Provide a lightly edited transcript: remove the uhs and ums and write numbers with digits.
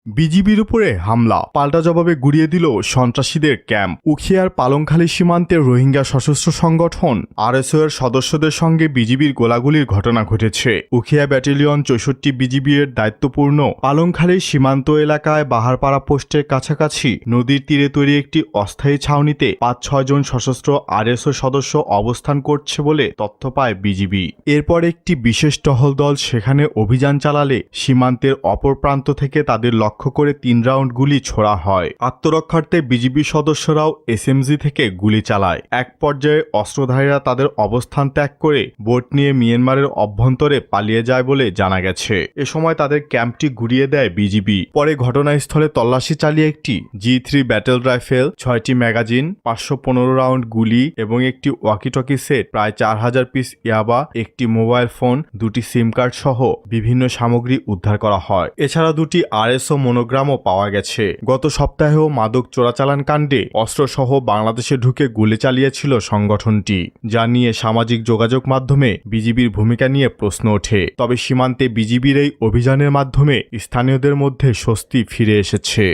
বিজিবির উপরে হামলা, পাল্টা জবাবে গুড়িয়ে দিল সন্ত্রাসীদের ক্যাম্প। উখিয়ার পালংখালী সীমান্তের রোহিঙ্গা সশস্ত্র সংগঠন আরএসও এর সদস্যদের সঙ্গে বিজিবির গোলাগুলির ঘটনা ঘটেছে। উখিয়া ব্যাটালিয়ন ৬৪ বিজিবি এর দায়িত্বপূর্ণ পালংখালী সীমান্ত এলাকায় বাহারপাড়া পোস্টের কাছাকাছি নদীর তীরে তৈরি একটি অস্থায়ী ছাউনিতে ৫-৬ জন সশস্ত্র আরএসও সদস্য অবস্থান করছে বলে তথ্য পায় বিজিবি। এরপর একটি বিশেষ টহল দল সেখানে অভিযান চালালে সীমান্তের অপর প্রান্ত থেকে তাদের লক্ষ্য করে ৩ রাউন্ড গুলি ছোড়া হয়। আত্মরক্ষার্থে বিজিবি সদস্যরাও এসএমজি থেকে গুলি চালায়। এক পর্যায়ে অস্ত্রধারীরা তাদের অবস্থান ত্যাগ করে বোট নিয়ে মিয়ানমারের অভ্যন্তরে পালিয়ে যায় বলে জানা গেছে। এ সময় তাদের ক্যাম্পটি গুড়িয়ে দেয় বিজিবি। পরে ঘটনাস্থলে তল্লাশি চালিয়ে একটি G3 ব্যাটেল রাইফেল, ৬টি ম্যাগাজিন, ৫১৫ রাউন্ড গুলি এবং একটি ওয়াকিটকি সেট, প্রায় ৪,০০০ পিস ইয়াবা, একটি মোবাইল ফোন, ২টি সিম কার্ড সহ বিভিন্ন সামগ্রী উদ্ধার করা হয়। এছাড়া ২টি আরএসও মনোগ্রামও পাওয়া গেছে। গত সপ্তাহেও মাদক চোরাচালান কাণ্ডে অস্ত্রসহ বাংলাদেশে ঢুকে গুলি চালিয়েছিল সংগঠনটি, যা নিয়ে সামাজিক যোগাযোগ মাধ্যমে বিজিবির ভূমিকা নিয়ে প্রশ্ন ওঠে। তবে সীমান্তে বিজিবির এই অভিযানের মাধ্যমে স্থানীয়দের মধ্যে স্বস্তি ফিরে এসেছে।